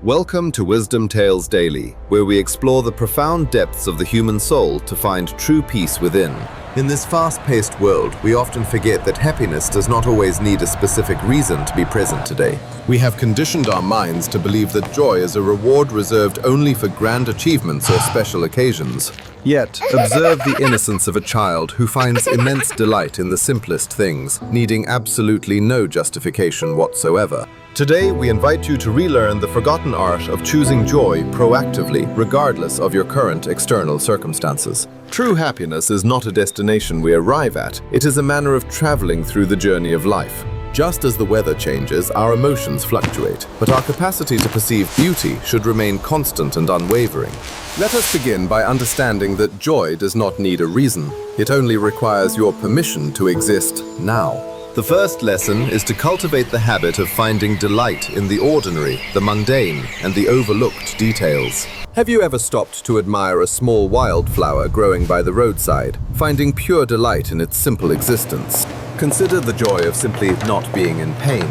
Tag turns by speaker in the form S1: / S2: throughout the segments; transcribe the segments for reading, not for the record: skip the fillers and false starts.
S1: Welcome to Wisdom Tales Daily, where we explore the profound depths of the human soul to find true peace within. In this fast-paced world, we often forget that happiness does not always need a specific reason to be present today. We have conditioned our minds to believe that joy is a reward reserved only for grand achievements or special occasions. Yet, observe the innocence of a child who finds immense delight in the simplest things, needing absolutely no justification whatsoever. Today, we invite you to relearn the forgotten art of choosing joy proactively, regardless of your current external circumstances. True happiness is not a destination we arrive at, it is a manner of traveling through the journey of life. Just as the weather changes, our emotions fluctuate, but our capacity to perceive beauty should remain constant and unwavering. Let us begin by understanding that joy does not need a reason. It only requires your permission to exist now. The first lesson is to cultivate the habit of finding delight in the ordinary, the mundane, and the overlooked details. Have you ever stopped to admire a small wildflower growing by the roadside, finding pure delight in its simple existence? Consider the joy of simply not being in pain,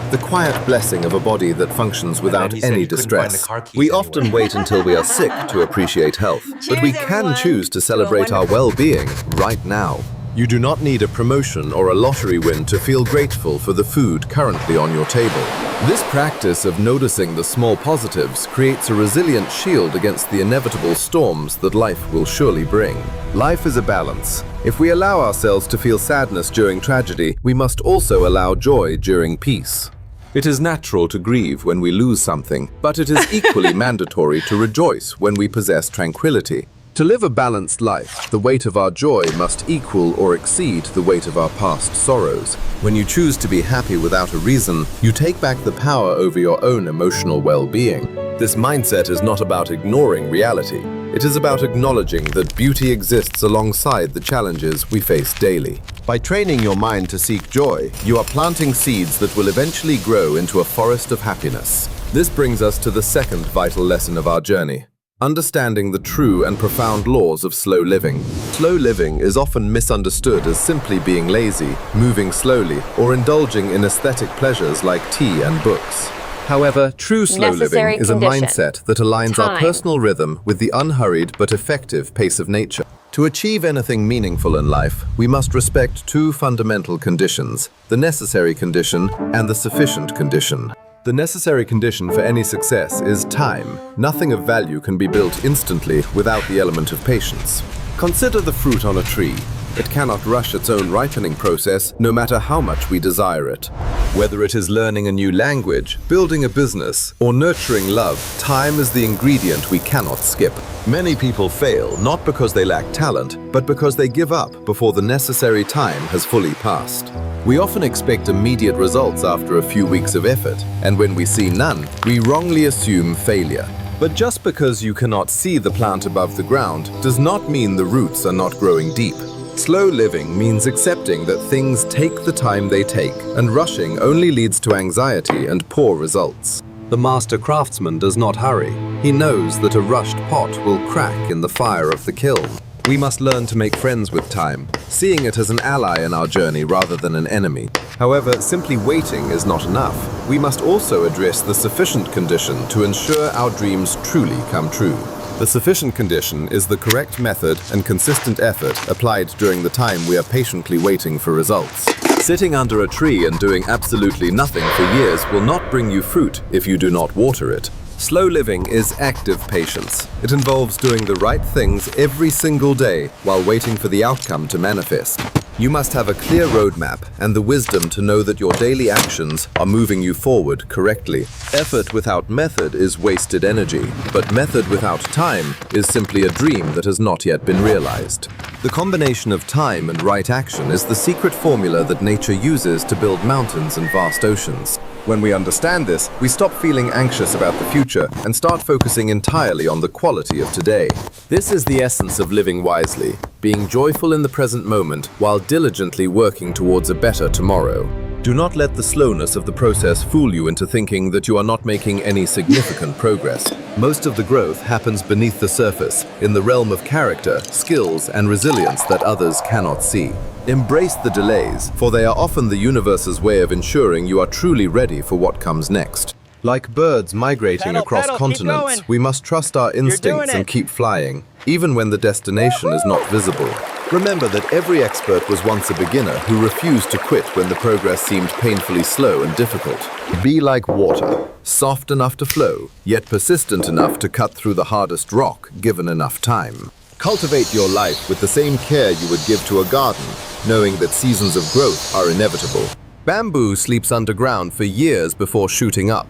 S1: the quiet blessing of a body that functions without any distress. We often wait until we are sick to appreciate health, but we can choose to celebrate our well-being right now. You do not need a promotion or a lottery win to feel grateful for the food currently on your table. This practice of noticing the small positives creates a resilient shield against the inevitable storms that life will surely bring. Life is a balance. If we allow ourselves to feel sadness during tragedy, we must also allow joy during peace. It is natural to grieve when we lose something, but it is equally mandatory to rejoice when we possess tranquility. To live a balanced life, the weight of our joy must equal or exceed the weight of our past sorrows. When you choose to be happy without a reason, you take back the power over your own emotional well-being. This mindset is not about ignoring reality. It is about acknowledging that beauty exists alongside the challenges we face daily. By training your mind to seek joy, you are planting seeds that will eventually grow into a forest of happiness. This brings us to the second vital lesson of our journey. Understanding the true and profound laws of slow living. Slow living is often misunderstood as simply being lazy, moving slowly, or indulging in aesthetic pleasures like tea and books. However, true slow living is a mindset that aligns our personal rhythm with the unhurried but effective pace of nature. To achieve anything meaningful in life, we must respect two fundamental conditions: the necessary condition and the sufficient condition. The necessary condition for any success is time. Nothing of value can be built instantly without the element of patience. Consider the fruit on a tree. It cannot rush its own ripening process, no matter how much we desire it. Whether it is learning a new language, building a business, or nurturing love, time is the ingredient we cannot skip. Many people fail not because they lack talent, but because they give up before the necessary time has fully passed. We often expect immediate results after a few weeks of effort, and when we see none, we wrongly assume failure. But just because you cannot see the plant above the ground does not mean the roots are not growing deep. Slow living means accepting that things take the time they take, and rushing only leads to anxiety and poor results. The master craftsman does not hurry. He knows that a rushed pot will crack in the fire of the kiln. We must learn to make friends with time, seeing it as an ally in our journey rather than an enemy. However, simply waiting is not enough. We must also address the sufficient condition to ensure our dreams truly come true. The sufficient condition is the correct method and consistent effort applied during the time we are patiently waiting for results. Sitting under a tree and doing absolutely nothing for years will not bring you fruit if you do not water it. Slow living is active patience. It involves doing the right things every single day while waiting for the outcome to manifest. You must have a clear roadmap and the wisdom to know that your daily actions are moving you forward correctly. Effort without method is wasted energy, but method without time is simply a dream that has not yet been realized. The combination of time and right action is the secret formula that nature uses to build mountains and vast oceans. When we understand this, we stop feeling anxious about the future and start focusing entirely on the quality of today. This is the essence of living wisely, being joyful in the present moment while diligently working towards a better tomorrow. Do not let the slowness of the process fool you into thinking that you are not making any significant progress. Most of the growth happens beneath the surface, in the realm of character, skills, and resilience that others cannot see. Embrace the delays, for they are often the universe's way of ensuring you are truly ready for what comes next. Like birds migrating across continents, we must trust our instincts and keep flying, even when the destination is not visible. Remember that every expert was once a beginner who refused to quit when the progress seemed painfully slow and difficult. Be like water, soft enough to flow, yet persistent enough to cut through the hardest rock given enough time. Cultivate your life with the same care you would give to a garden, knowing that seasons of growth are inevitable. Bamboo sleeps underground for years before shooting up.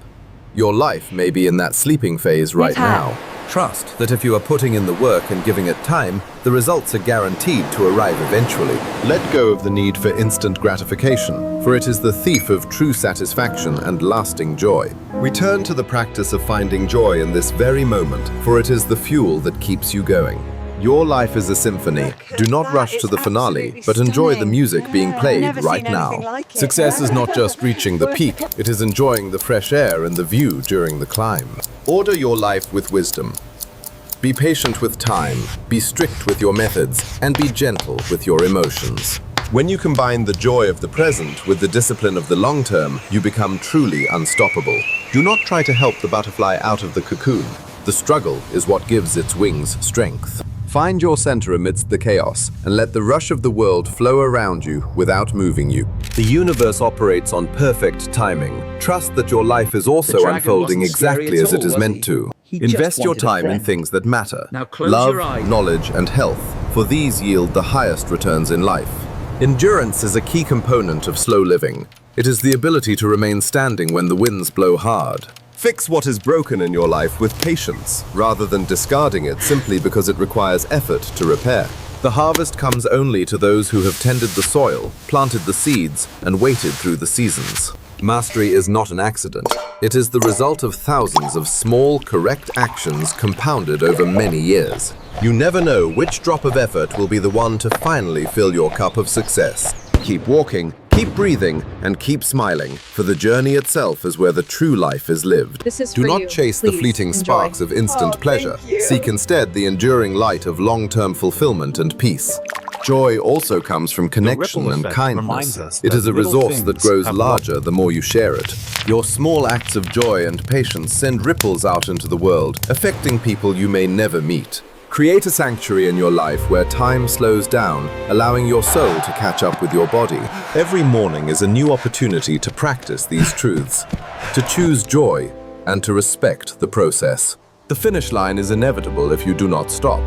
S1: Your life may be in that sleeping phase right now. Trust that if you are putting in the work and giving it time, the results are guaranteed to arrive eventually. Let go of the need for instant gratification, for it is the thief of true satisfaction and lasting joy. Return to the practice of finding joy in this very moment, for it is the fuel that keeps you going. Your life is a symphony. Do not rush to the finale, but enjoy the music being played right now. Success is not just reaching the peak, it is enjoying the fresh air and the view during the climb. Order your life with wisdom. Be patient with time, be strict with your methods, and be gentle with your emotions. When you combine the joy of the present with the discipline of the long term, you become truly unstoppable. Do not try to help the butterfly out of the cocoon. The struggle is what gives its wings strength. Find your center amidst the chaos, and let the rush of the world flow around you without moving you. The universe operates on perfect timing. Trust that your life is also unfolding exactly as it is meant to. Invest your time in things that matter. Love, knowledge, and health, for these yield the highest returns in life. Endurance is a key component of slow living. It is the ability to remain standing when the winds blow hard. Fix what is broken in your life with patience, rather than discarding it simply because it requires effort to repair. The harvest comes only to those who have tended the soil, planted the seeds, and waited through the seasons. Mastery is not an accident. It is the result of thousands of small, correct actions compounded over many years. You never know which drop of effort will be the one to finally fill your cup of success. Keep walking, keep breathing, and keep smiling, for the journey itself is where the true life is lived. Do not chase the fleeting sparks of instant pleasure. Seek instead the enduring light of long-term fulfillment and peace. Joy also comes from connection and kindness. It is a resource that grows larger the more you share it. Your small acts of joy and patience send ripples out into the world, affecting people you may never meet. Create a sanctuary in your life where time slows down, allowing your soul to catch up with your body. Every morning is a new opportunity to practice these truths, to choose joy, and to respect the process. The finish line is inevitable if you do not stop.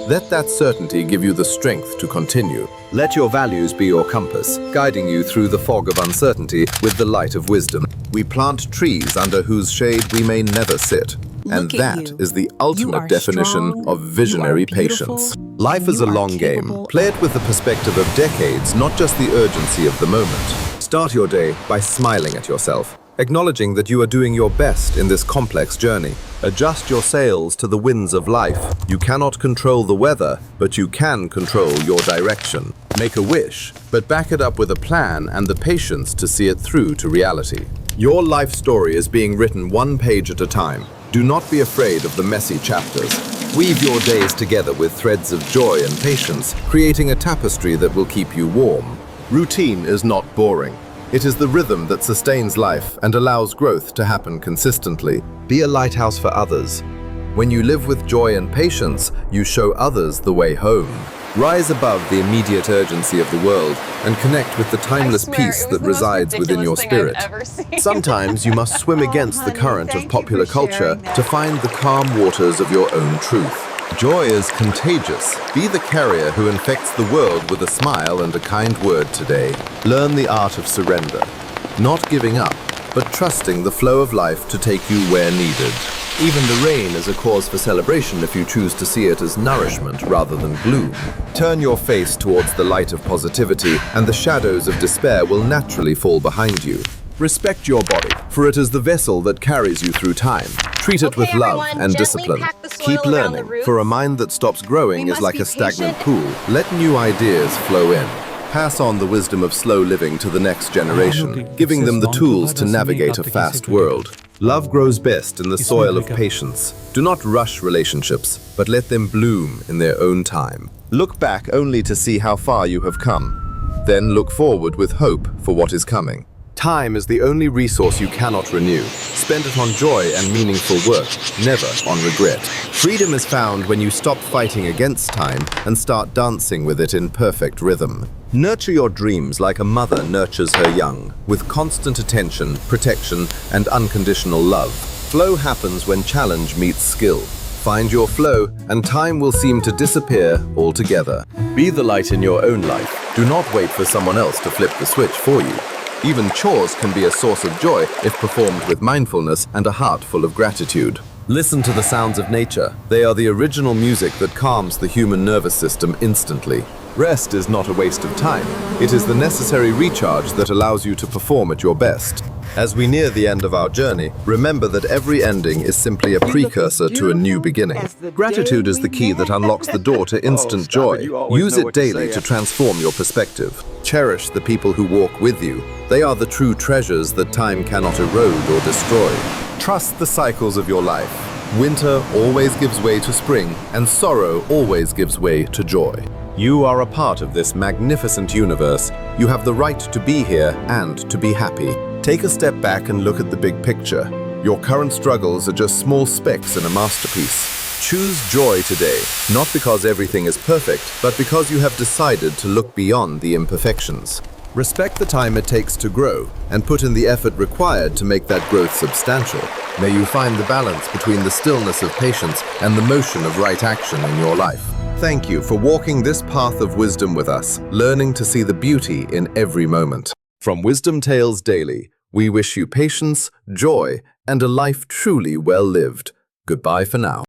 S1: Let that certainty give you the strength to continue. Let your values be your compass, guiding you through the fog of uncertainty with the light of wisdom. We plant trees under whose shade we may never sit. And that is the ultimate definition of visionary patience. Life is a long game. Play it with the perspective of decades, not just the urgency of the moment. Start your day by smiling at yourself, acknowledging that you are doing your best in this complex journey. Adjust your sails to the winds of life. You cannot control the weather, but you can control your direction. Make a wish, but back it up with a plan and the patience to see it through to reality. Your life story is being written one page at a time. Do not be afraid of the messy chapters. Weave your days together with threads of joy and patience, creating a tapestry that will keep you warm. Routine is not boring. It is the rhythm that sustains life and allows growth to happen consistently. Be a lighthouse for others. When you live with joy and patience, you show others the way home. Rise above the immediate urgency of the world and connect with the timeless peace that resides within your spirit. Sometimes you must swim against the current of popular culture to find the calm waters of your own truth. Joy is contagious. Be the carrier who infects the world with a smile and a kind word today. Learn the art of surrender. Not giving up, but trusting the flow of life to take you where needed. Even the rain is a cause for celebration if you choose to see it as nourishment rather than gloom. Turn your face towards the light of positivity, and the shadows of despair will naturally fall behind you. Respect your body, for it is the vessel that carries you through time. Treat it with love and discipline. Keep learning, for a mind that stops growing is like a stagnant pool. Let new ideas flow in. Pass on the wisdom of slow living to the next generation, giving them the tools to navigate a fast world. Love grows best in the soil of patience. Do not rush relationships, but let them bloom in their own time. Look back only to see how far you have come. Then look forward with hope for what is coming. Time is the only resource you cannot renew. Spend it on joy and meaningful work, never on regret. Freedom is found when you stop fighting against time and start dancing with it in perfect rhythm. Nurture your dreams like a mother nurtures her young, with constant attention, protection, and unconditional love. Flow happens when challenge meets skill. Find your flow, and time will seem to disappear altogether. Be the light in your own life. Do not wait for someone else to flip the switch for you. Even chores can be a source of joy if performed with mindfulness and a heart full of gratitude. Listen to the sounds of nature. They are the original music that calms the human nervous system instantly. Rest is not a waste of time. It is the necessary recharge that allows you to perform at your best. As we near the end of our journey, remember that every ending is simply a precursor to a new beginning. Gratitude is the key that unlocks the door to instant joy. Use it daily to transform your perspective. Cherish the people who walk with you. They are the true treasures that time cannot erode or destroy. Trust the cycles of your life. Winter always gives way to spring, and sorrow always gives way to joy. You are a part of this magnificent universe. You have the right to be here and to be happy. Take a step back and look at the big picture. Your current struggles are just small specks in a masterpiece. Choose joy today, not because everything is perfect, but because you have decided to look beyond the imperfections. Respect the time it takes to grow, and put in the effort required to make that growth substantial. May you find the balance between the stillness of patience and the motion of right action in your life. Thank you for walking this path of wisdom with us, learning to see the beauty in every moment. From Wisdom Tales Daily, we wish you patience, joy, and a life truly well lived. Goodbye for now.